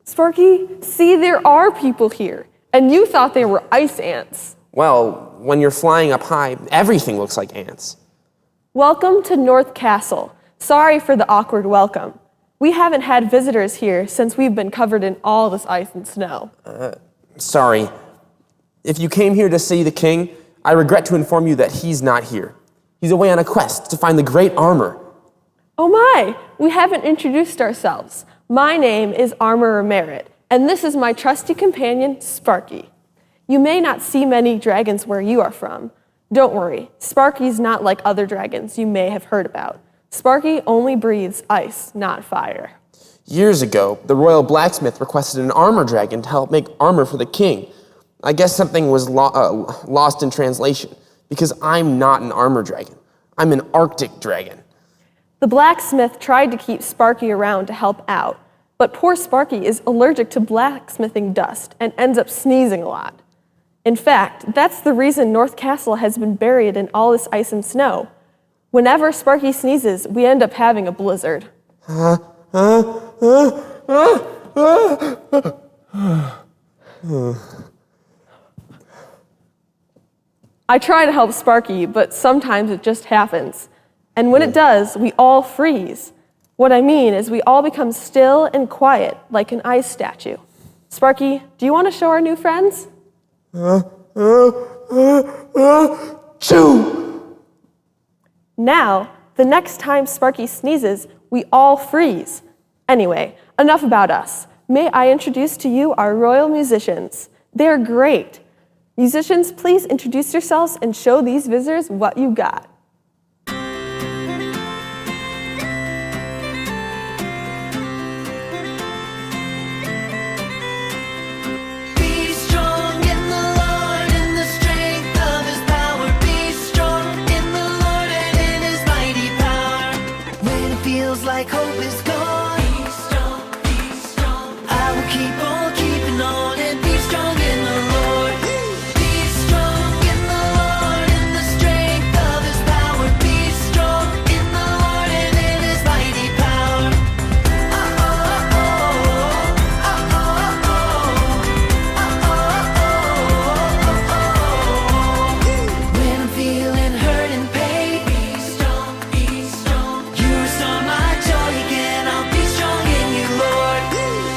Sparky, see, there are people here, and you thought they were ice ants. Well, when you're flying up high, everything looks like ants. Welcome to North Castle. Sorry for the awkward welcome. We haven't had visitors here since we've been covered in all this ice and snow. Sorry. If you came here to see the king, I regret to inform you that he's not here. He's away on a quest to find the great armor. Oh my, we haven't introduced ourselves. My name is Armorer Merritt, and this is my trusty companion, Sparky. You may not see many dragons where you are from. Don't worry, Sparky's not like other dragons you may have heard about. Sparky only breathes ice, not fire. Years ago, the royal blacksmith requested an armor dragon to help make armor for the king. I guess something was lost in translation, because I'm not an armor dragon. I'm an Arctic dragon. The blacksmith tried to keep Sparky around to help out, but poor Sparky is allergic to blacksmithing dust and ends up sneezing a lot. In fact, that's the reason North Castle has been buried in all this ice and snow. Whenever Sparky sneezes, we end up having a blizzard. I try to help Sparky, but sometimes it just happens. And when it does, we all freeze. What I mean is we all become still and quiet, like an ice statue. Sparky, do you want to show our new friends? Choo! Now, the next time Sparky sneezes, we all freeze. Anyway, enough about us. May I introduce to you our royal musicians. They're great. Musicians, please introduce yourselves and show these visitors what you got. Like hope is gone. Be strong, be strong. I will keep on keeping on and be strong in the Lord. Be strong in the Lord in the strength of His power. Be strong in the Lord and in His mighty power. When I'm feeling hurt and pain, be strong, be strong. You restore my joy again. I'll be strong in you, Lord.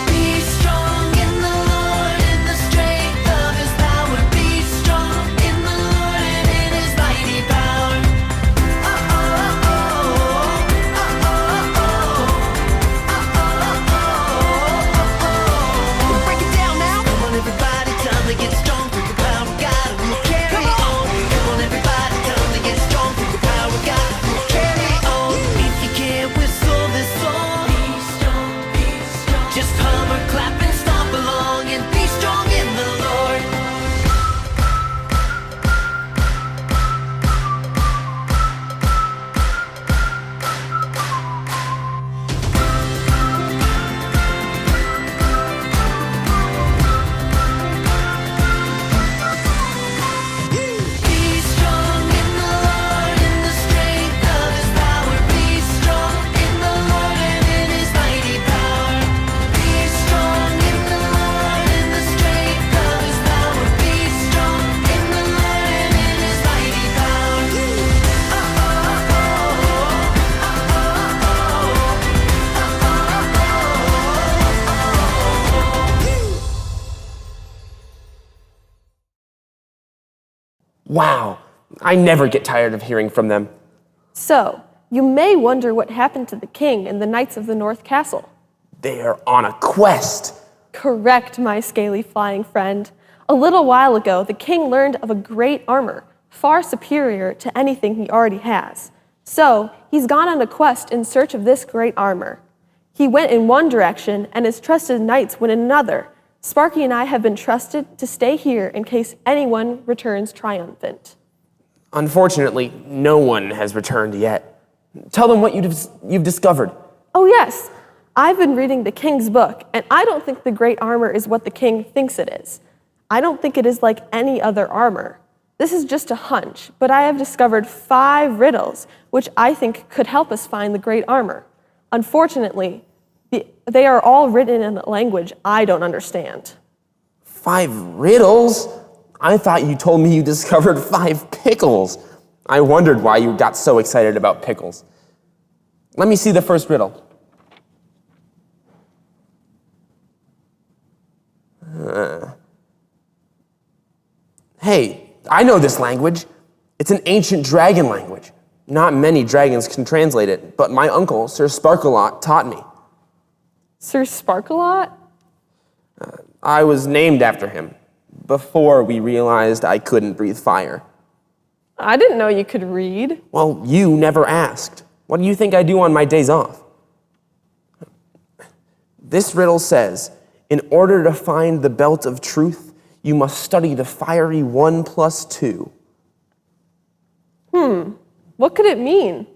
Be strong in the Lord in the strength of His power. Be strong in the Lord and in His mighty power. Break it down now. Come on, everybody, time to get strong through the power of God. We'll carry on. Come on, everybody, time to get strong through the power of God. We'll carry on. If you can't whistle this song, be strong, be strong. Just hum or clap and stomp along and be strong in the Lord. Be strong in the Lord in the strength of His power. Be strong in the Lord and in His mighty power. Be strong in the Lord in the strength of His power. Be strong in the Lord and in His mighty power. Wow, I never get tired of hearing from them. So, you may wonder what happened to the king and the knights of the North Castle. They are on a quest. Correct, my scaly flying friend. A little while ago, the king learned of a great armor, far superior to anything he already has. So, he's gone on a quest in search of this great armor. He went in one direction, and his trusted knights went in another. Sparky and I have been trusted to stay here in case anyone returns triumphant. Unfortunately, no one has returned yet. Tell them what you've discovered. Oh yes, I've been reading the king's book, and I don't think the great armor is what the king thinks it is. I don't think it is like any other armor. This is just a hunch, but I have discovered 5 riddles, which I think could help us find the great armor. Unfortunately, They are all written in a language I don't understand. 5 riddles? I thought you told me you discovered 5 pickles. I wondered why you got so excited about pickles. Let me see the first riddle. Hey, I know this language. It's an ancient dragon language. Not many dragons can translate it, but my uncle, Sir Sparkalot, taught me. Sir Sparkalot? I was named after him before we realized I couldn't breathe fire. I didn't know you could read. Well, you never asked. What do you think I do on my days off? This riddle says, in order to find the belt of truth, you must study the fiery 1 plus 2. What could it mean?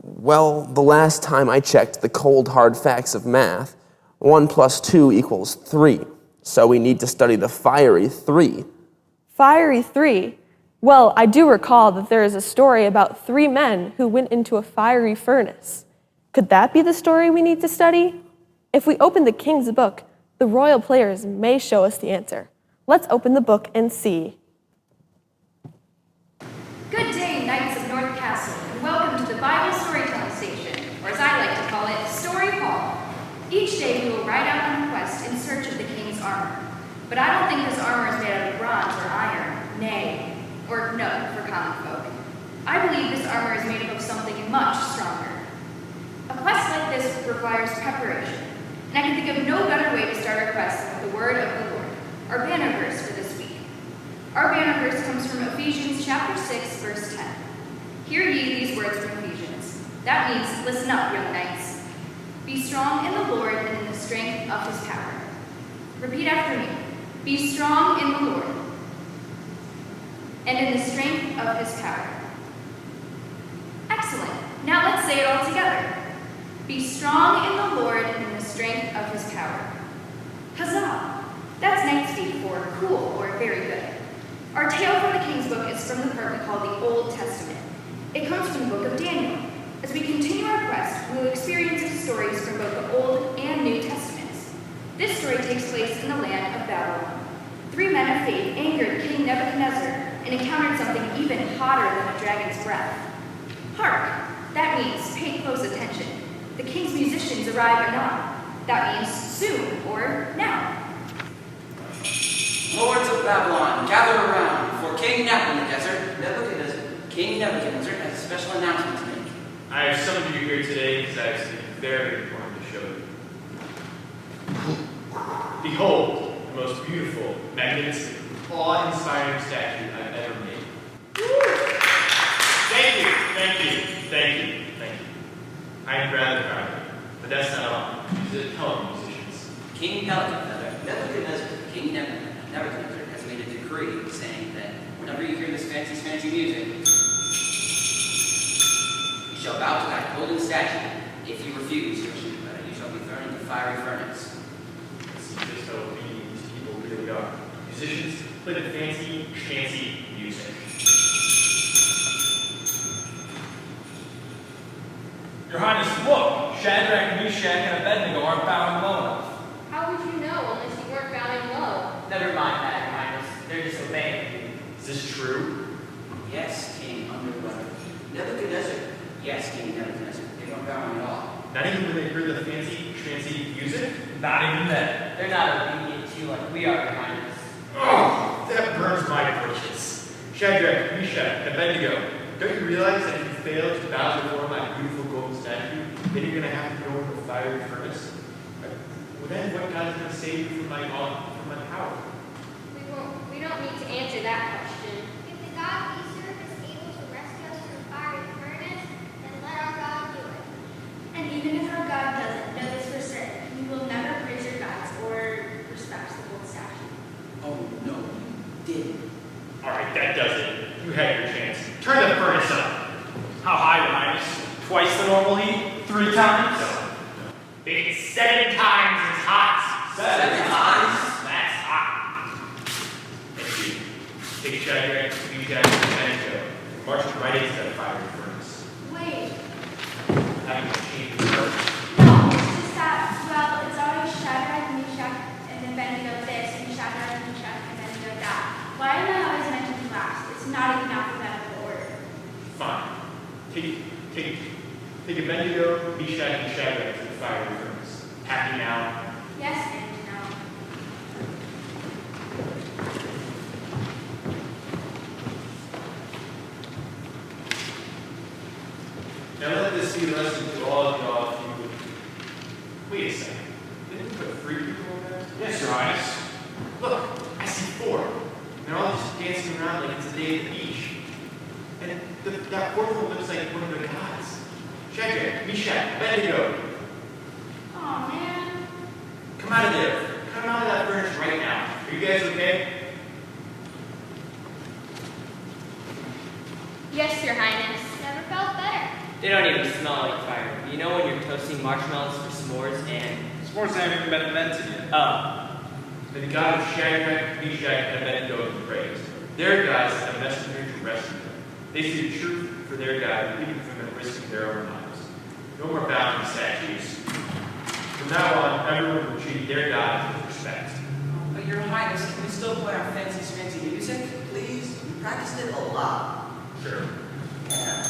Well, the last time I checked the cold hard facts of math, 1 plus 2 equals 3. So we need to study the fiery 3. Fiery 3. Well, I do recall that there is a story about 3 men who went into a fiery furnace. Could that be the story we need to study? If we open the King's book, the royal players may show us the answer. Let's open the book and see. Good day, Knights of North Castle, and welcome to the Bible Storytelling Station, or as I like to call it, Story Hall. Each day we will ride out on a quest in search of the King's armor. But I don't think this armor is made out of bronze or iron, nay, or no, for common folk. I believe this armor is made up of something much stronger. A quest like this requires preparation, and I can think of no better way to start a quest than with the word of the Lord, our banner verse for this week. Our banner verse comes from Ephesians chapter 6, verse 10. Hear ye these words from Ephesians. That means, listen up, young knights. Be strong in the Lord and in the strength of his power. Repeat after me. Be strong in the Lord and in the strength of his power. Excellent. Now let's say it all together. Be strong in the Lord and in the strength of his power. Huzzah! That's knight speak for cool or very good. Our tale from the King's book is from the part we call the Old Testament. It comes from the book of Daniel. As we continue our quest, we will experience stories from both the Old and New Testaments. This story takes place in the land of Babylon. 3 men of faith angered King Nebuchadnezzar and encountered something even hotter than a dragon's breath. Hark! That means pay close attention. The king's musicians arrive anon. That means soon or now. Lords of Babylon, gather around, for King Nebuchadnezzar. King Nebuchadnezzar has a special announcement to make. I have summoned you here today because I have something very important to show you. Behold, the most beautiful, magnificent, awe-inspiring statue I've ever made. Thank you, thank you, thank you, thank you. I am rather proud of you, but that's not all. Tell me, musicians. King Nebuchadnezzar has made a decree saying that whenever you hear this fancy music, you shall bow to that golden statue. If you refuse, you shall be thrown into the fiery furnace. This is just how obedient these people really are. Musicians, play the fancy music. Your Highness, look! Shadrach, Meshach, and Abednego aren't bowing low enough. How would you know unless you weren't bowing low? Never mind that, Your Highness. They're disobeying you. Is this true? Yes, King Underweather. Nebuchadnezzar. Yes, King Nebuchadnezzar. They don't bow at all. Not even when they hear the fancy music? Not even then. They're not obedient to you like we are, Your Highness. Oh, that burns my britches. Shadrach, Meshach, and Abednego, don't you realize that if you fail to bow before my beautiful golden statue, then you're going to have to go into a fiery furnace? Well, then what God is going to save you from my power? We don't need to answer that question. If the God we serve is able to rescue us from fire and furnace, then let our God do it. And even if our God doesn't know this for certain, we will never praise your gods or respect the gold statue. Oh no, you did. All right, that does it. You had your chance. Turn the furnace up. How high, Your Highness? Twice the normal heat? 3 times? No. It's 7 times as hot. 7 times? That's hot. Thank you. Take Shadrach, Meshach, and Abednego. March right into that fiery furnace. Wait. having to change the verse. No, it's just that, well, it's always Shadrach, Meshach, and Abednego this, and Shadrach, Meshach, and Abednego that. Why am I always mentioned last? It's not even alphabetical order. Fine. Take Abednego, Meshach, and Shadrach to the fiery furnace. Happy now? Yes and no. Now let this be a lesson to all of y'all if you would. Wait a second. Didn't we put 3 people in there? Yes, Your Highness. Look, I see 4. And they're all just dancing around like it's a day at the beach. And that 4th one looks like one of their gods. Shadrach, Meshach, Abednego. Aw, man. Come out of there. Come out of that furnace right now. Are you guys okay? Yes, Your Highness. Never felt better. They don't even smell like fire. You know when you're toasting marshmallows for s'mores and... S'mores haven't even been invented yet. Oh. May the God of Shadrach, Meshach, and Abednego be praised. Their God is a messenger to rescue them. They see the truth for their God, even if they're risking their own lives. No more bowing statues. From now on, everyone will treat their God with respect. But Your Highness, can we still play our fancy music, please? We practiced it a lot. Sure. Yeah.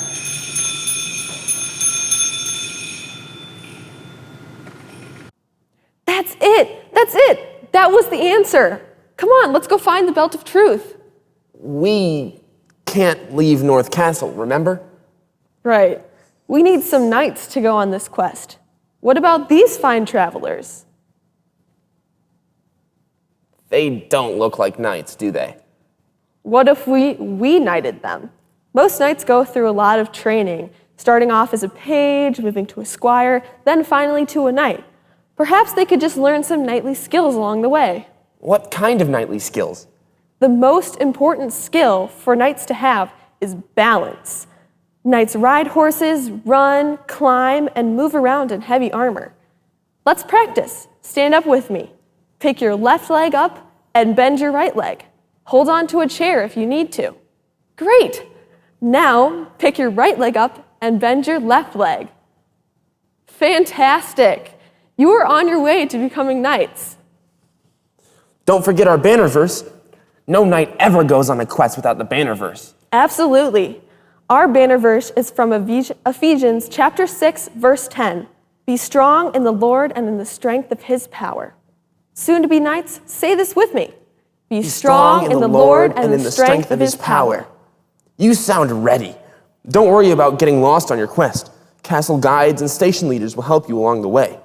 That's it. That's it. That was the answer. Come on, let's go find the belt of truth. We can't leave North Castle, remember? Right. We need some knights to go on this quest. What about these fine travelers? They don't look like knights, do they? What if we knighted them? Most knights go through a lot of training, starting off as a page, moving to a squire, then finally to a knight. Perhaps they could just learn some knightly skills along the way. What kind of knightly skills? The most important skill for knights to have is balance. Knights ride horses, run, climb, and move around in heavy armor. Let's practice. Stand up with me. Pick your left leg up and bend your right leg. Hold on to a chair if you need to. Great! Now, pick your right leg up and bend your left leg. Fantastic! You are on your way to becoming knights. Don't forget our banner verse. No knight ever goes on a quest without the banner verse. Absolutely. Our banner verse is from Ephesians chapter 6, verse 10. Be strong in the Lord and in the strength of his power. Soon to be knights, say this with me. Be strong in the Lord and in the strength of his power. You sound ready. Don't worry about getting lost on your quest. Castle guides and station leaders will help you along the way.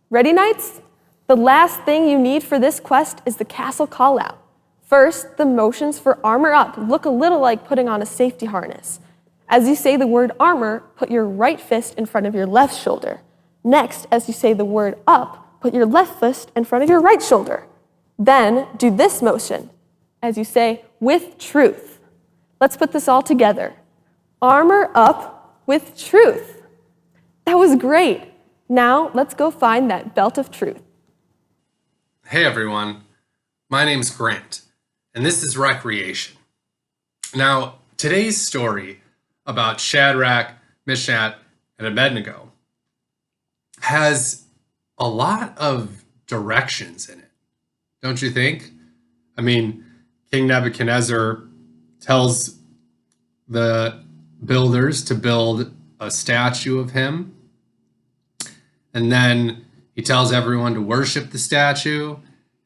Ready, knights? The last thing you need for this quest is the castle call-out. First, the motions for armor up look a little like putting on a safety harness. As you say the word armor, put your right fist in front of your left shoulder. Next, as you say the word up, put your left fist in front of your right shoulder. Then, do this motion, as you say, with truth. Let's put this all together. Armor up with truth. That was great. Now, let's go find that belt of truth. Hey everyone, my name's Grant, and this is Recreation. Now, today's story about Shadrach, Meshach, and Abednego has a lot of directions in it, don't you think? I mean, King Nebuchadnezzar tells the builders to build a statue of him, and then he tells everyone to worship the statue,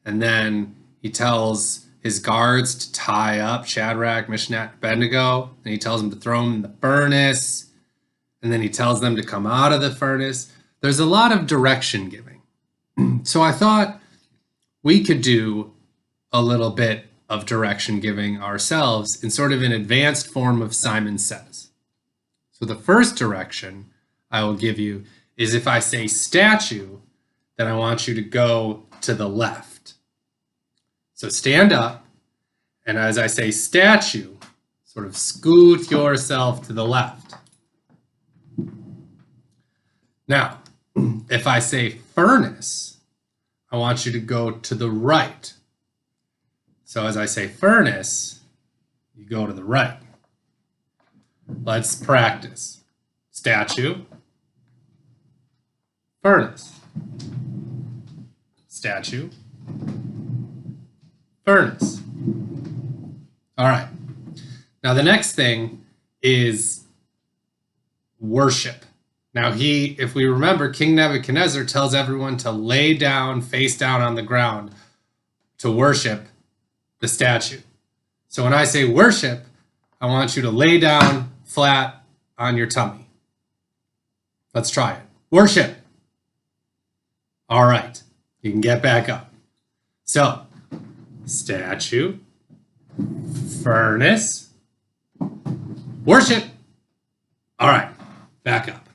and then he tells his guards to tie up Shadrach, Meshach, and Abednego, and he tells them to throw them in the furnace, and then he tells them to come out of the furnace. There's a lot of direction giving. So I thought we could do a little bit of direction giving ourselves in sort of an advanced form of Simon Says. So the first direction I will give you is if I say statue, then I want you to go to the left. So stand up, and as I say statue, sort of scoot yourself to the left. Now, if I say furnace, I want you to go to the right. So as I say furnace, you go to the right. Let's practice. Statue, furnace. Statue, furnace. All right. Now the next thing is worship. Now if we remember, King Nebuchadnezzar tells everyone to lay down, face down on the ground to worship the statue. So when I say worship, I want you to lay down flat on your tummy. Let's try it. Worship. All right. You can get back up. So, statue, furnace, worship. All right, back up.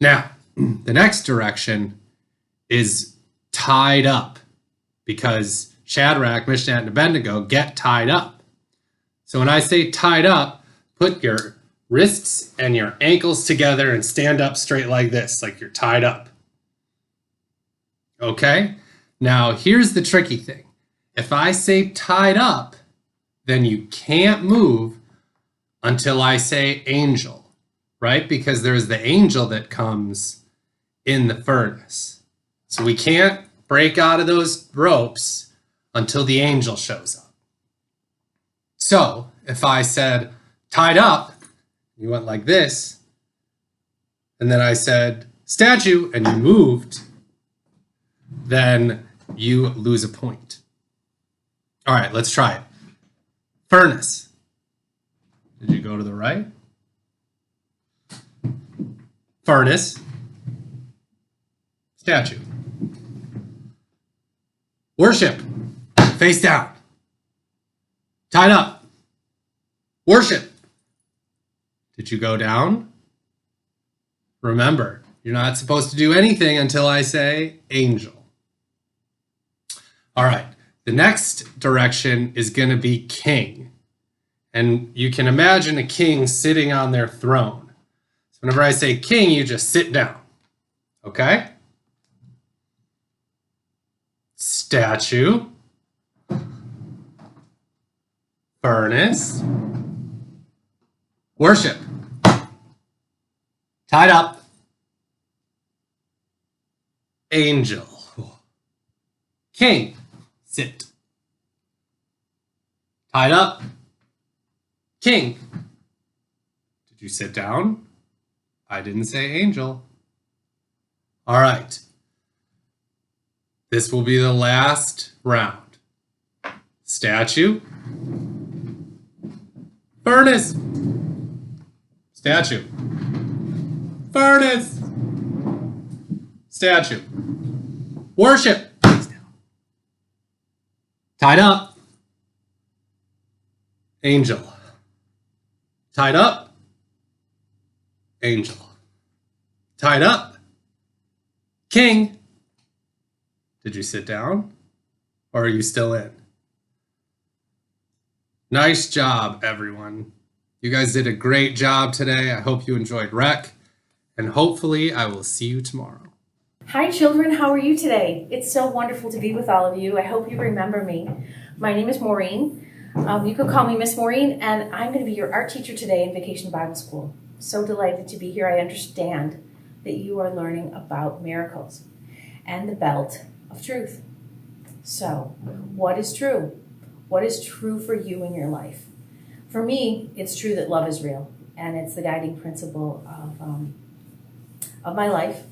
Now, the next direction is tied up, because Shadrach, Meshach, and Abednego get tied up. So when I say tied up, put your wrists and your ankles together and stand up straight like this, like you're tied up. Okay? Now, here's the tricky thing. If I say tied up, then you can't move until I say angel, right? Because there's the angel that comes in the furnace. So we can't break out of those ropes until the angel shows up. So if I said tied up, you went like this, and then I said statue, and you moved, then you lose a point. All right, let's try it. Furnace. Did you go to the right? Furnace. Statue. Worship. Face down. Tied up. Worship. Did you go down? Remember, you're not supposed to do anything until I say angel. All right, the next direction is going to be king. And you can imagine a king sitting on their throne. So whenever I say king, you just sit down. Okay? Statue. Furnace. Worship. Tied up. Angel. King. Sit. Tied up. King. Did you sit down? I didn't say angel. All right. This will be the last round. Statue. Furnace. Statue. Furnace. Statue. Worship. Tied up. Angel. Tied up. Angel. Tied up. King. Did you sit down? Or are you still in? Nice job, everyone. You guys did a great job today. I hope you enjoyed Rec. And hopefully I will see you tomorrow. Hi children, how are you today? It's so wonderful to be with all of you. I hope you remember me. My name is Maureen. You could call me Miss Maureen, and I'm going to be your art teacher today in Vacation Bible School. So delighted to be here. I understand that you are learning about miracles and the belt of truth. So, what is true? What is true for you in your life? For me, it's true that love is real, and it's the guiding principle of my life,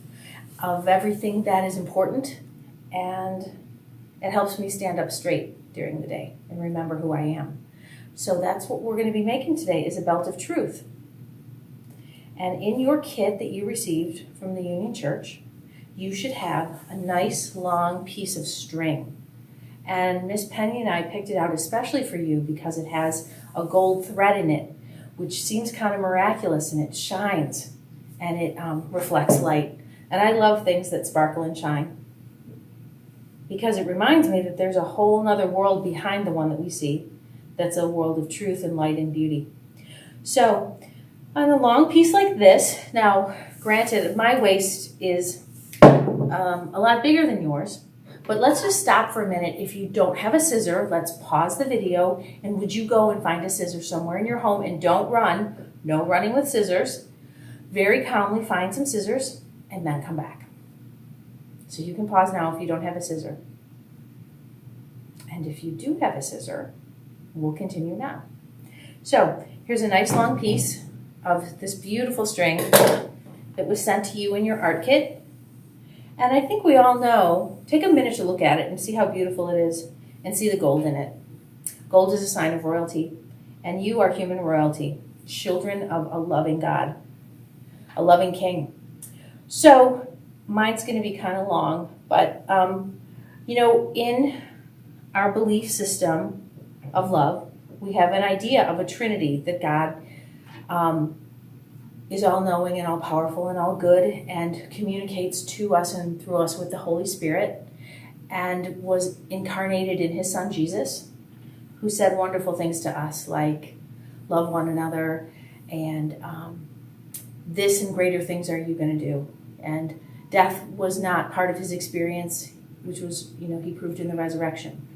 of everything that is important, and it helps me stand up straight during the day and remember who I am. So that's what we're going to be making today, is a belt of truth. And in your kit that you received from the Union Church, you should have a nice long piece of string. And Miss Penny and I picked it out especially for you because it has a gold thread in it, which seems kind of miraculous, and it shines and it reflects light. And I love things that sparkle and shine because it reminds me that there's a whole nother world behind the one that we see that's a world of truth and light and beauty. So on a long piece like this, now granted my waist is a lot bigger than yours, but let's just stop for a minute. If you don't have a scissor, let's pause the video, and would you go and find a scissor somewhere in your home, and don't run, no running with scissors. Very calmly find some scissors and then come back. So you can pause now if you don't have a scissor. And if you do have a scissor, we'll continue now. So here's a nice long piece of this beautiful string that was sent to you in your art kit. And I think we all know, take a minute to look at it and see how beautiful it is and see the gold in it. Gold is a sign of royalty, and you are human royalty, children of a loving God, a loving King. So mine's going to be kind of long, but in our belief system of love, we have an idea of a Trinity, that God is all-knowing and all-powerful and all good and communicates to us and through us with the Holy Spirit, and was incarnated in his son Jesus, who said wonderful things to us like love one another and this and greater things are you going to do. And death was not part of his experience, which was, he proved in the resurrection.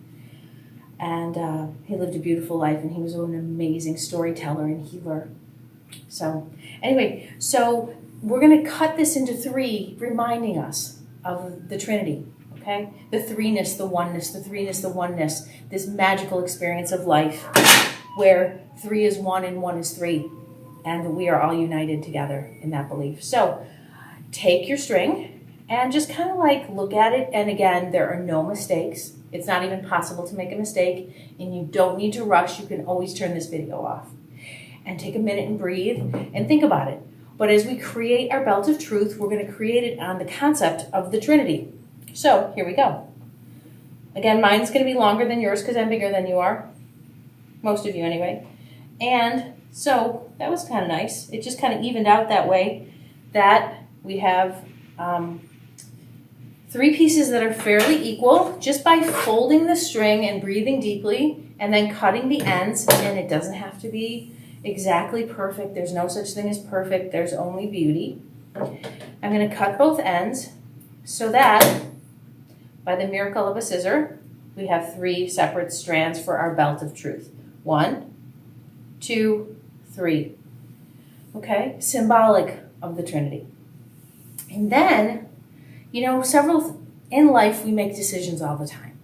And he lived a beautiful life, and he was an amazing storyteller and healer. So anyway, we're going to cut this into 3, reminding us of the Trinity, okay? The threeness, the oneness, the threeness, the oneness, this magical experience of life where 3 is 1 and 1 is 3, and we are all united together in that belief. So take your string and just kind of like look at it, and again, there are no mistakes. It's not even possible to make a mistake, and you don't need to rush. You can always turn this video off. And take a minute and breathe and think about it. But as we create our belt of truth, we're going to create it on the concept of the Trinity. So here we go. Again, mine's going to be longer than yours because I'm bigger than you are. Most of you anyway. And so that was kind of nice. It just kind of evened out that way that we have 3 pieces that are fairly equal just by folding the string and breathing deeply and then cutting the ends. And it doesn't have to be exactly perfect. There's no such thing as perfect. There's only beauty. I'm going to cut both ends so that by the miracle of a scissor, we have 3 separate strands for our belt of truth. 1, 2, 3. Okay, symbolic of the Trinity. And then, in life we make decisions all the time.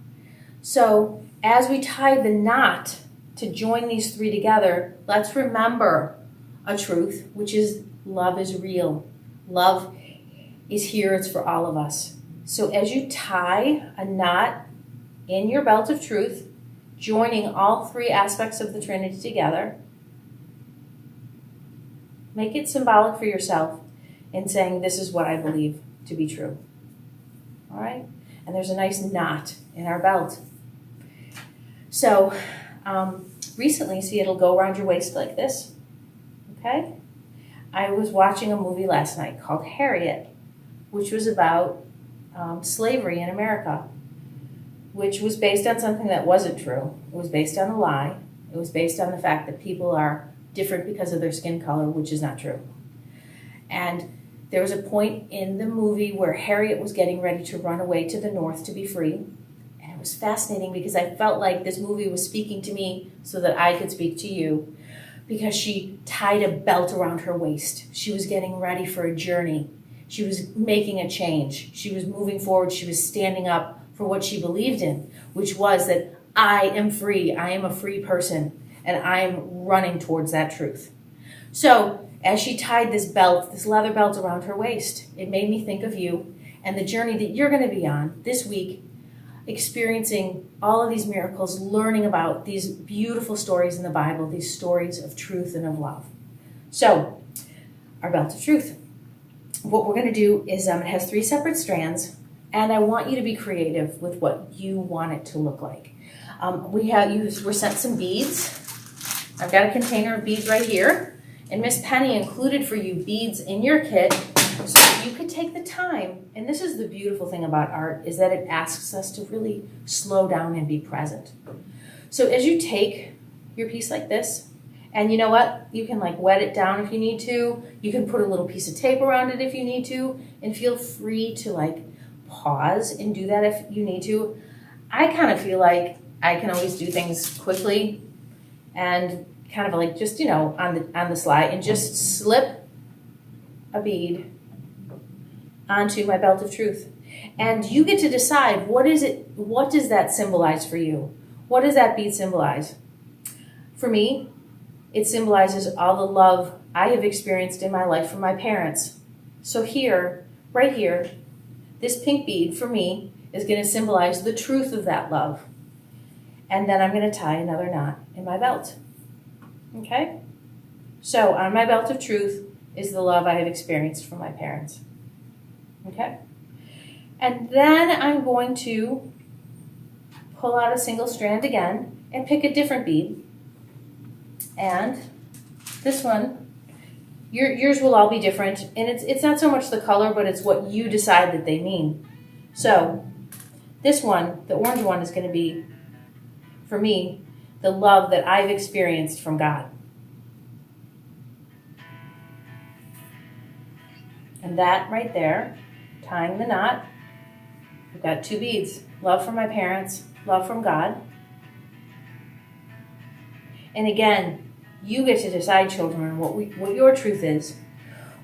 So as we tie the knot to join these 3 together, let's remember a truth, which is love is real. Love is here. It's for all of us. So as you tie a knot in your belt of truth, joining all 3 aspects of the Trinity together, make it symbolic for yourself in saying, this is what I believe to be true. All right? And there's a nice knot in our belt. So, recently, see, it'll go around your waist like this, okay? I was watching a movie last night called Harriet, which was about slavery in America, which was based on something that wasn't true. It was based on a lie. It was based on the fact that people are different because of their skin color, which is not true. And there was a point in the movie where Harriet was getting ready to run away to the north to be free. And it was fascinating because I felt like this movie was speaking to me so that I could speak to you, because she tied a belt around her waist. She was getting ready for a journey. She was making a change. She was moving forward. She was standing up for what she believed in, which was that I am free. I am a free person, and I am running towards that truth. So as she tied this belt, this leather belt around her waist, it made me think of you and the journey that you're going to be on this week, experiencing all of these miracles, learning about these beautiful stories in the Bible, these stories of truth and of love. So, our belt of truth. What we're going to do is it has 3 separate strands, and I want you to be creative with what you want it to look like. We're sent some beads. I've got a container of beads right here. And Miss Penny included for you beads in your kit so that you could take the time. And this is the beautiful thing about art, is that it asks us to really slow down and be present. So as you take your piece like this, and you know what? You can wet it down if you need to. You can put a little piece of tape around it if you need to. And feel free to pause and do that if you need to. I kind of feel like I can always do things quickly and kind of just, on the slide, and just slip a bead onto my belt of truth. And you get to decide what does that symbolize for you? What does that bead symbolize? For me, it symbolizes all the love I have experienced in my life from my parents. So here, right here, this pink bead for me is going to symbolize the truth of that love. And then I'm going to tie another knot in my belt. Okay? So on my belt of truth is the love I have experienced from my parents. Okay? And then I'm going to pull out a single strand again and pick a different bead. And this one, yours will all be different. And it's not so much the color, but it's what you decide that they mean. So this one, the orange one, is going to be, for me, the love that I've experienced from God. And that right there, tying the knot, we've got two beads. Love from my parents, love from God. And again, you get to decide, children, what your truth is.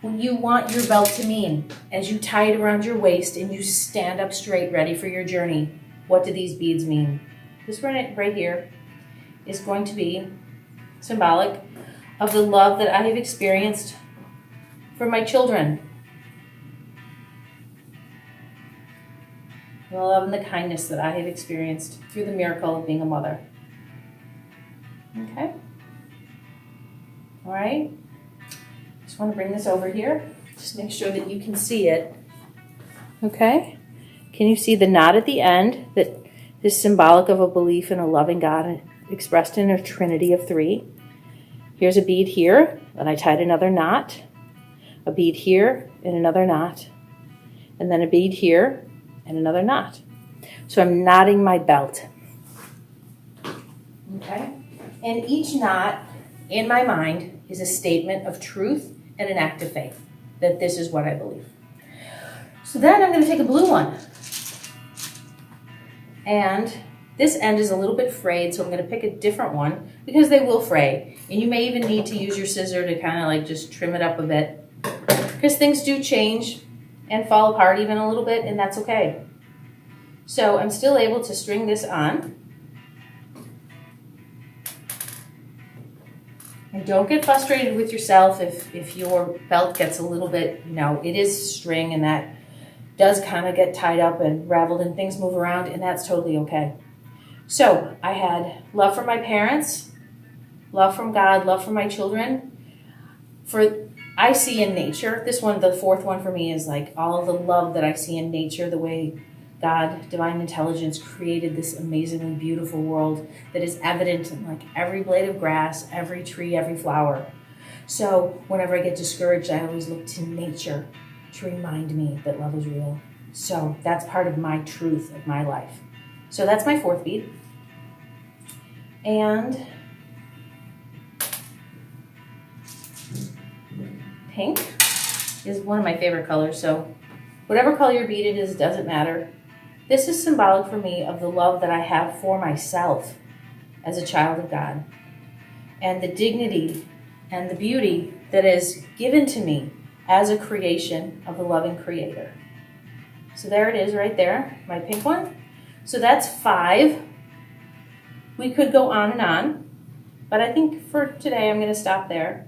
What you want your belt to mean as you tie it around your waist and you stand up straight, ready for your journey. What do these beads mean? This one right here is going to be symbolic of the love that I have experienced for my children. The love and the kindness that I have experienced through the miracle of being a mother. Okay? All right? Just want to bring this over here. Just make sure that you can see it. Okay? Can you see the knot at the end that is symbolic of a belief in a loving God expressed in a trinity of three? Here's a bead here that I tied another knot. A bead here and another knot. And then a bead here and another knot. So I'm knotting my belt. Okay? And each knot in my mind is a statement of truth and an act of faith, that this is what I believe. So then I'm going to take a blue one. And this end is a little bit frayed, so I'm going to pick a different one because they will fray. And you may even need to use your scissor to kind of like just trim it up a bit, because things do change and fall apart even a little bit, and that's okay. So I'm still able to string this on. And don't get frustrated with yourself if your belt gets a little bit, it is string and that does kind of get tied up and raveled and things move around, and that's totally okay. So I had love from my parents, love from God, love from my children. I see in nature, this one, the fourth one for me, is like all of the love that I see in nature, the way God, divine intelligence, created this amazingly beautiful world that is evident in like every blade of grass, every tree, every flower. So whenever I get discouraged, I always look to nature to remind me that love is real. So that's part of my truth of my life. So that's my fourth bead. And pink is one of my favorite colors, so whatever color your bead it is, doesn't matter. This is symbolic for me of the love that I have for myself as a child of God, and the dignity and the beauty that is given to me as a creation of the loving Creator. So there it is right there, my pink one. So that's 5. We could go on and on, but I think for today I'm going to stop there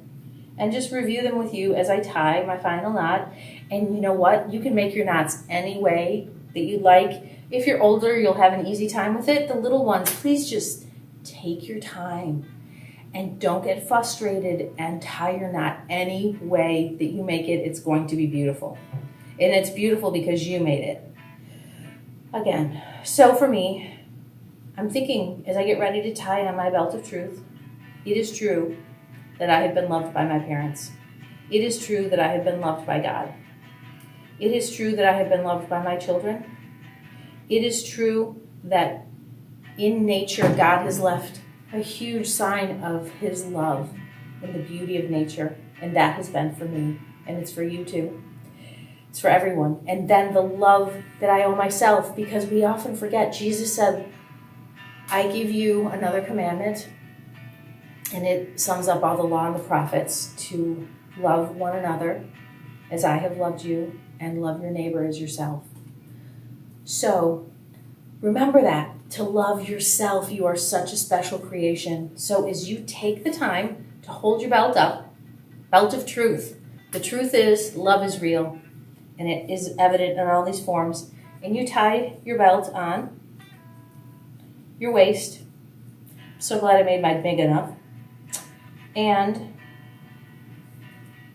and just review them with you as I tie my final knot. And you know what? You can make your knots any way that you like. If you're older, you'll have an easy time with it. The little ones, please just take your time and don't get frustrated and tie your knot any way that you make it. It's going to be beautiful. And it's beautiful because you made it. Again, so for me, I'm thinking as I get ready to tie on my belt of truth, it is true that I have been loved by my parents. It is true that I have been loved by God. It is true that I have been loved by my children. It is true that in nature, God has left a huge sign of his love in the beauty of nature. And that has been for me. And it's for you too. It's for everyone. And then the love that I owe myself, because we often forget. Jesus said, I give you another commandment. And it sums up all the law and the prophets, to love one another as I have loved you, and love your neighbor as yourself. So remember that, to love yourself. You are such a special creation. So as you take the time to hold your belt up, belt of truth. The truth is, love is real, and it is evident in all these forms. And you tie your belt on your waist. So glad I made mine big enough. And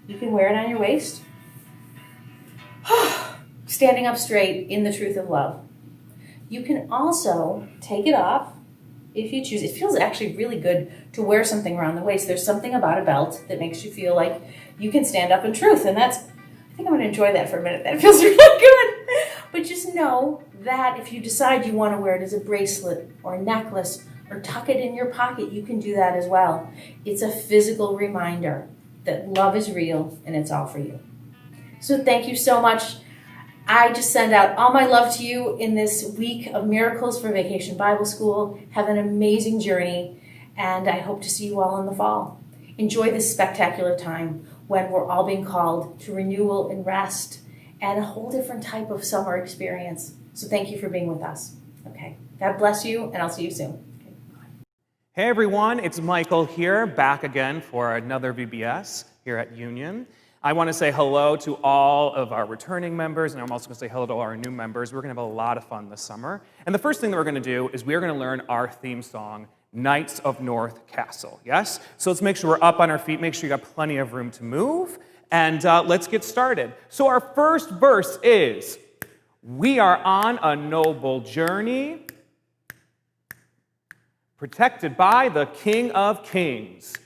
you can wear it on your waist, standing up straight in the truth of love. You can also take it off if you choose. It feels actually really good to wear something around the waist. There's something about a belt that makes you feel like you can stand up in truth. And I think I'm going to enjoy that for a minute. That feels really good. But just know that if you decide you want to wear it as a bracelet or a necklace or tuck it in your pocket, you can do that as well. It's a physical reminder that love is real and it's all for you. So thank you so much. I just send out all my love to you in this week of miracles for Vacation Bible School. Have an amazing journey, and I hope to see you all in the fall. Enjoy this spectacular time when we're all being called to renewal and rest and a whole different type of summer experience. So thank you for being with us. Okay, God bless you, and I'll see you soon. Okay, bye. Hey everyone, it's Michael here, back again for another VBS here at Union. I want to say hello to all of our returning members, and I'm also going to say hello to all our new members. We're going to have a lot of fun this summer. And the first thing that we're going to do is we're going to learn our theme song, Knights of North Castle, yes? So let's make sure we're up on our feet, make sure you got plenty of room to move, and let's get started. So our first verse is, we are on a noble journey, protected by the King of Kings.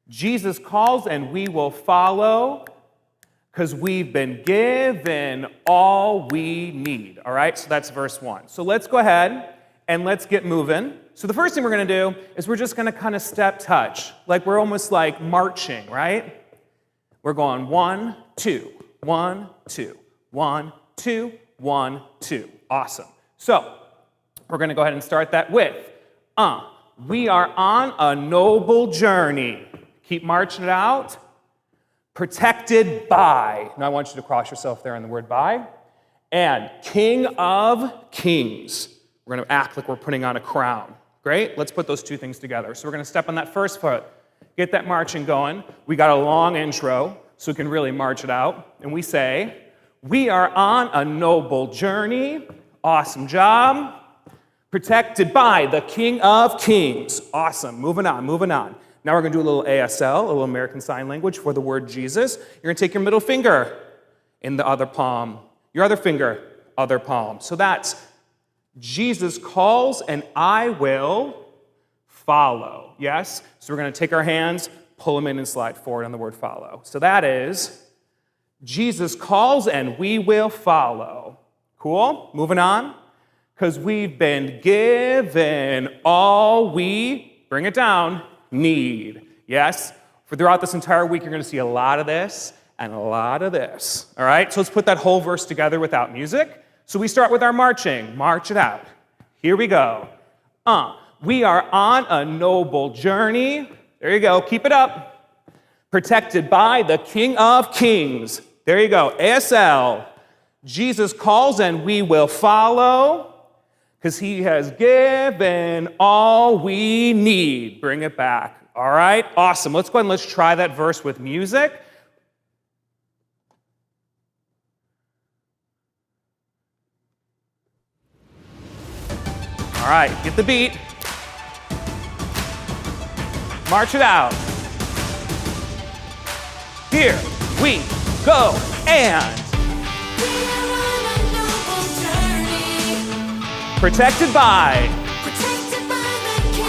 Jesus calls and we will follow because we've been given all we need. All right, so that's verse 1. So let's go ahead and let's get moving. So the first thing we're going to do is we're just going to kind of step touch, like we're almost like marching, right? We're going 1, 2, 1, 2, 1, 2, 1, 2. Awesome. So we're going to go ahead and start that with, we are on a noble journey. Keep marching it out. Protected by. Now I want you to cross yourself there on the word by. And King of Kings. We're going to act like we're putting on a crown. Great. Let's put those two things together. So we're going to step on that first foot. Get that marching going. We got a long intro, so we can really march it out. And we say, we are on a noble journey. Awesome job. Protected by the King of Kings. Awesome. Moving on, moving on. Now we're going to do a little ASL, a little American Sign Language for the word Jesus. You're going to take your middle finger in the other palm. Your other finger, other palm. So that's Jesus calls and I will follow. Yes? So we're going to take our hands, pull them in and slide forward on the word follow. So that is Jesus calls and we will follow. Cool? Moving on. Because we've been given all we, bring it down, need. Yes? For throughout this entire week, you're going to see a lot of this and a lot of this. All right? So let's put that whole verse together without music. So we start with our marching. March it out. Here we go. We are on a noble journey. There you go. Keep it up. Protected by the King of Kings. There you go. ASL. Jesus calls and we will follow. Because he has given all we need. Bring it back. All right? Awesome. Let's go ahead and let's try that verse with music. All right, get the beat. March it out. Here we go. And protected by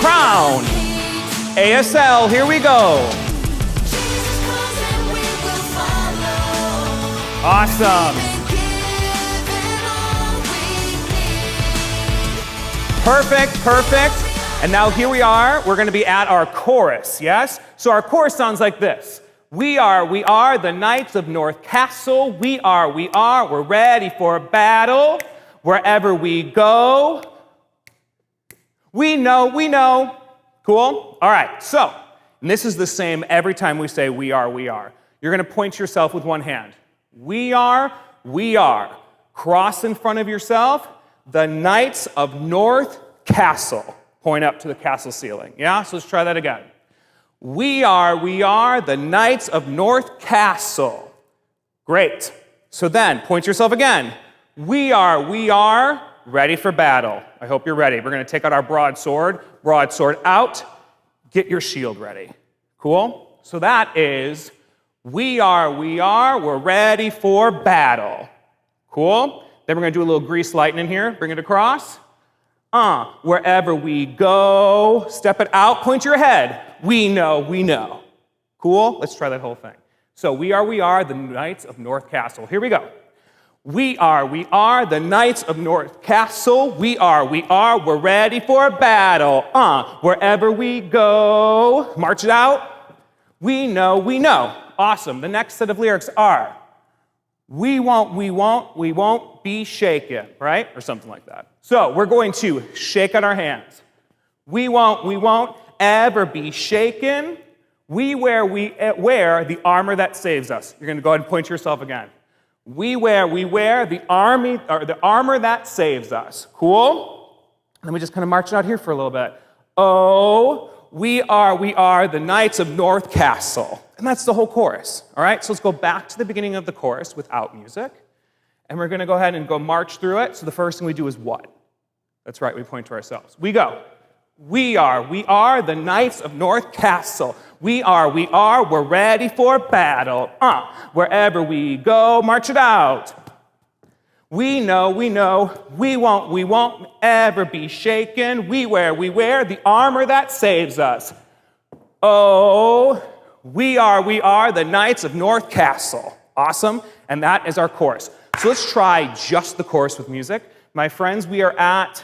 crown. ASL, here we go. Awesome. Perfect, perfect. And now here we are. We're going to be at our chorus, yes? So our chorus sounds like this. We are the Knights of North Castle. We're ready for battle. Wherever we go, we know. Cool? All right, so, and this is the same every time we say we are. You're going to point to yourself with one hand. We are. Cross in front of yourself. the Knights of North Castle. Point up to the castle ceiling. Yeah, so let's try that again. We are the Knights of North Castle. Great. So then, point to yourself again. We are ready for battle. I hope you're ready. We're going to take out our broadsword out. Get your shield ready. Cool? So that is, we're ready for battle. Cool? Then we're going to do a little grease lightning here. Bring it across. Wherever we go, step it out, point to your head. We know. Cool? Let's try that whole thing. So we are the Knights of North Castle. Here we go. We are the Knights of North Castle. We're ready for battle. Wherever we go, march it out. We know. Awesome. The next set of lyrics are, we won't be shaken, right? Or something like that. So we're going to shake out our hands. We won't ever be shaken. We wear the armor that saves us. You're going to go ahead and point to yourself again. We wear the armor that saves us. Cool? Let me just kind of march it out here for a little bit. Oh, we are the Knights of North Castle. And that's the whole chorus. All right? So let's go back to the beginning of the chorus without music. And we're going to go ahead and go march through it. So the first thing we do is what? That's right, we point to ourselves. We go. We are the Knights of North Castle. We're ready for battle. Wherever we go, march it out. We know, we won't ever be shaken. We wear the armor that saves us. Oh, we are the Knights of North Castle. Awesome, and that is our chorus. So let's try just the chorus with music. My friends, we are at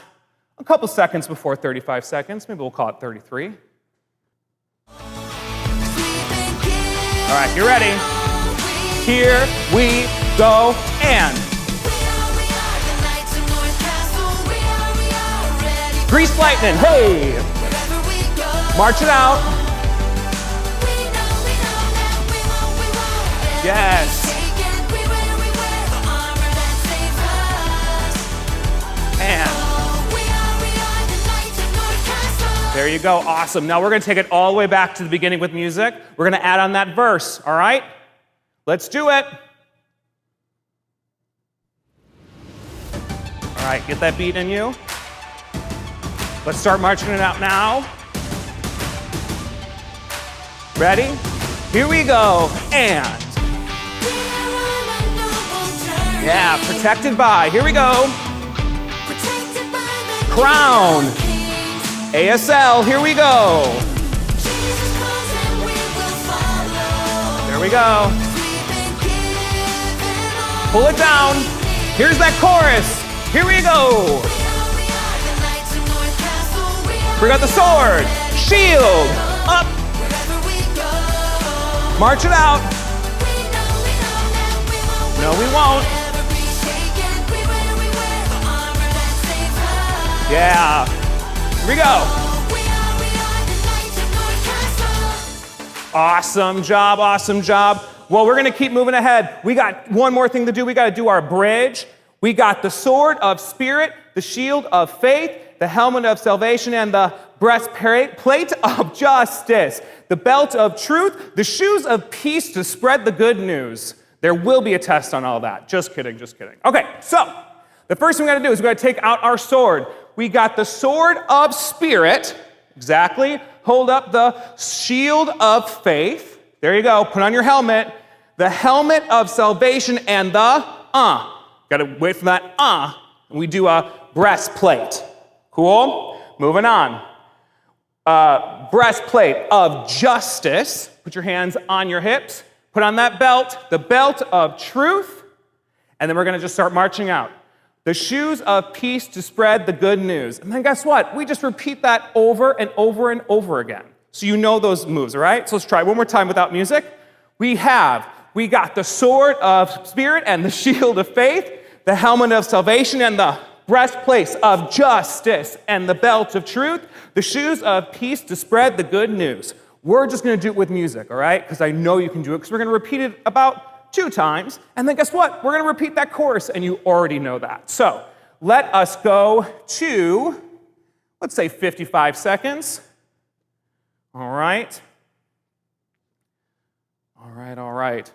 a couple seconds before 35 seconds. Maybe we'll call it 33. All right, you ready? Here we go, and grease lightning, hey! March it out. Yes. And there you go, awesome. Now we're going to take it all the way back to the beginning with music. We're going to add on that verse, all right? Let's do it. All right, get that beat in you. Let's start marching it out now. Ready? Here we go, and yeah, protected by, here we go. Crown. ASL, here we go. There we go. Pull it down. Here's that chorus. Here we go. Bring out the sword. Shield. Up. March it out. No, we won't. Yeah. Here we go. Awesome job, awesome job. Well, we're going to keep moving ahead. We got one more thing to do. We got to do our bridge. We got the sword of spirit, the shield of faith, the helmet of salvation, and the breastplate of justice, the belt of truth, the shoes of peace to spread the good news. There will be a test on all that. Just kidding, just kidding. Okay, so the first thing we got to do is we got to take out our sword. We got the sword of spirit, exactly. Hold up the shield of faith. There you go. Put on your helmet. The helmet of salvation and the got to wait for that and we do a breastplate. Cool? Moving on. Breastplate of justice. Put your hands on your hips. Put on that belt, the belt of truth. And then we're going to just start marching out. The shoes of peace to spread the good news. And then guess what? We just repeat that over and over and over again. So you know those moves, all right? So let's try one more time without music. We got the sword of spirit and the shield of faith, the helmet of salvation and the breastplate of justice and the belt of truth, the shoes of peace to spread the good news. We're just going to do it with music, all right? Because I know you can do it, because we're going to repeat it about 2 times, and then guess what? We're going to repeat that chorus, and you already know that. So let us go to, let's say 55 seconds. All right. All right.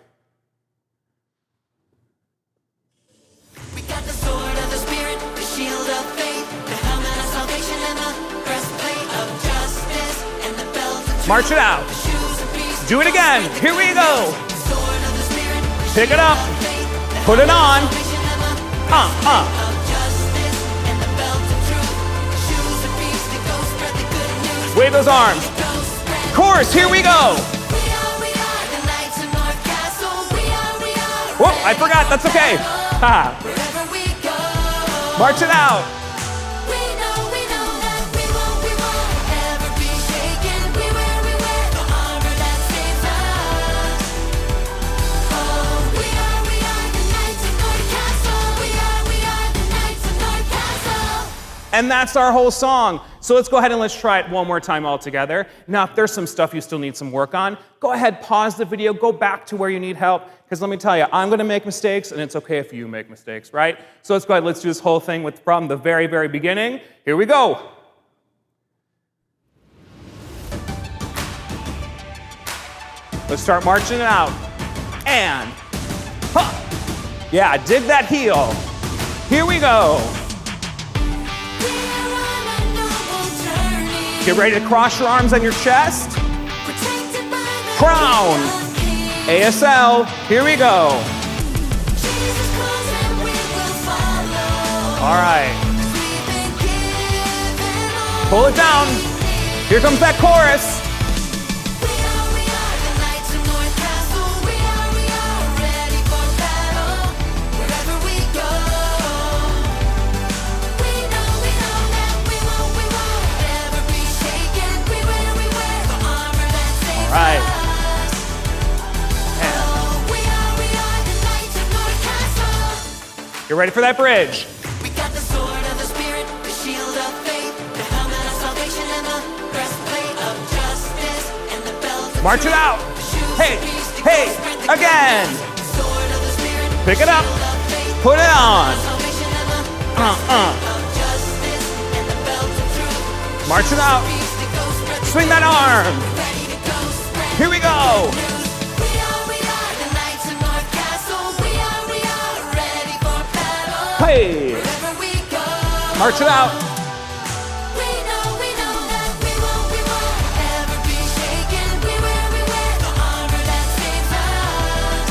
We got the sword of the Spirit, the shield of faith, the helmet of salvation, and the breastplate of justice, and the belt of truth, March it out. the shoes of peace. Do it again. Here we go. The sword of the Spirit, the Pick it shield up. of faith, the Put it on. helmet of salvation, and the breastplate of justice, and the belt of truth, the shoes of peace, that go spread the good news. Wave those arms. Go spread. Chorus, here we go. We are the knights of North Castle. We are. Whoop, I forgot. That's okay. Ha. Wherever we go. March it out. We know that we won't ever be shaken. We wear the armor that saves us. Oh, we are the knights of North Castle. We are the knights of North Castle. And that's our whole song. So let's go ahead and let's try it one more time all together. Now, if there's some stuff you still need some work on, go ahead, pause the video, go back to where you need help. Because let me tell you, I'm going to make mistakes, and it's okay if you make mistakes, right? So let's go ahead, let's do this whole thing from the very, very beginning. Here we go. Let's start marching it out. And, huh. Yeah, dig that heel. Here we go. We're on a noble journey. Get ready to cross your arms on your chest. Protected by the Crown. King of Kings. ASL, here we go. Jesus calls and we will follow. All right, We've been given all pull it down. Here comes that chorus. we are the knights of North Castle. We are ready for battle. Wherever we go. We know that we won't ever be shaken. We wear the armor that saves All right. us. Oh, we are the knights of North Castle. You're ready for that bridge. We got the sword of the Spirit, the shield of faith, the helmet of salvation, and the breastplate of justice, and the belt of March it truth, out. the shoes Hey, of peace, that hey, go spread the again. good news. The sword of the Spirit, Pick it the up. shield of faith, Put it the helmet on. of salvation, and the breastplate of justice, and the belt of truth, the March it shoes of out. peace, that go spread the Swing good that news. arm. Ready to go spread Here we the go. good news. We are the knights of North Castle. We are ready for battle. Hey, Wherever we go. march it out. We know that we won't ever be shaken. We wear the armor that saves us.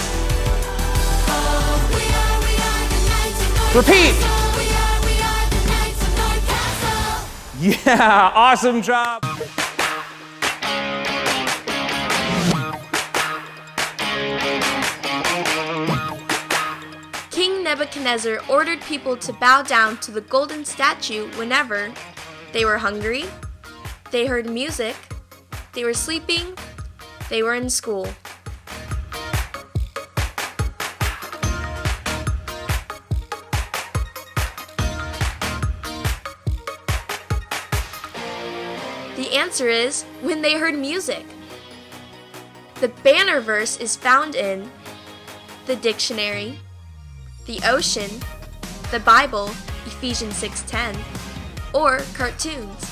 Oh, we are the knights of North Repeat. Castle. We are the knights of North Castle. Yeah, awesome job. King Nebuchadnezzar ordered people to bow down to the golden statue whenever they were hungry, they heard music, they were sleeping, they were in school. The answer is when they heard music. The banner verse is found in the dictionary, the ocean, the Bible, Ephesians 6:10, or cartoons.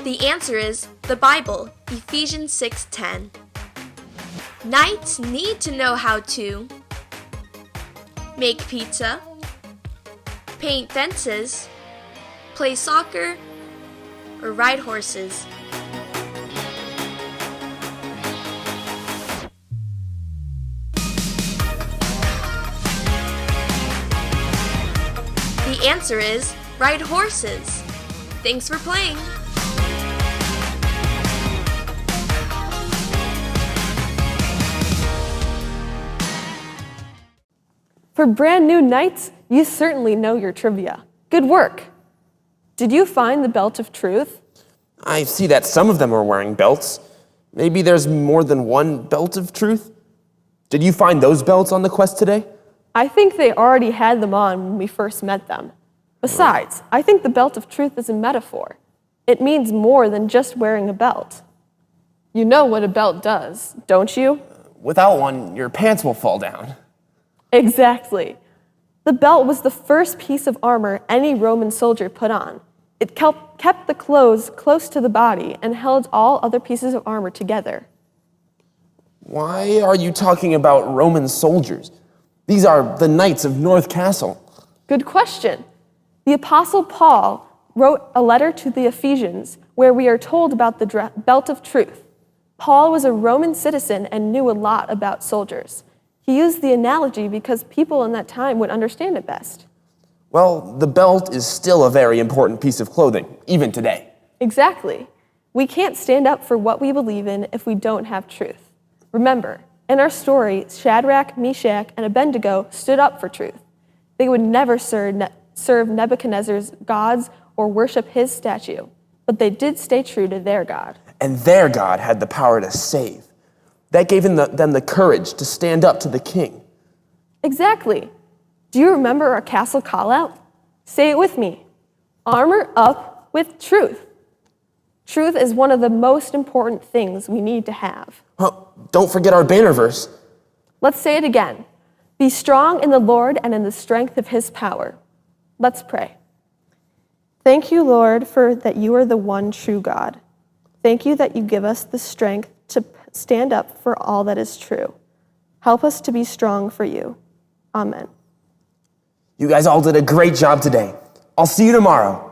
The answer is the Bible, Ephesians 6:10. Knights need to know how to make pizza, paint fences, play soccer, or ride horses. The answer is ride horses. Thanks for playing. For brand new knights, you certainly know your trivia. Good work. Did you find the belt of truth? I see that some of them are wearing belts. Maybe there's more than one belt of truth? Did you find those belts on the quest today? I think they already had them on when we first met them. Besides, I think the belt of truth is a metaphor. It means more than just wearing a belt. You know what a belt does, don't you? Without one, your pants will fall down. Exactly. The belt was the first piece of armor any Roman soldier put on. It kept the clothes close to the body and held all other pieces of armor together. Why are you talking about Roman soldiers? These are the knights of North Castle. Good question. The Apostle Paul wrote a letter to the Ephesians where we are told about the belt of truth. Paul was a Roman citizen and knew a lot about soldiers. He used the analogy because people in that time would understand it best. Well, the belt is still a very important piece of clothing, even today. Exactly. We can't stand up for what we believe in if we don't have truth. Remember, in our story, Shadrach, Meshach, and Abednego stood up for truth. They would never serve Nebuchadnezzar's gods or worship his statue, but they did stay true to their God. And their God had the power to save. That gave them the courage to stand up to the king. Exactly. Do you remember our castle call-out? Say it with me. Armor up with truth. Truth is one of the most important things we need to have. Well, don't forget our banner verse. Let's say it again. Be strong in the Lord and in the strength of his power. Let's pray. Thank you, Lord, for that you are the one true God. Thank you that you give us the strength to stand up for all that is true. Help us to be strong for you. Amen. You guys all did a great job today. I'll see you tomorrow.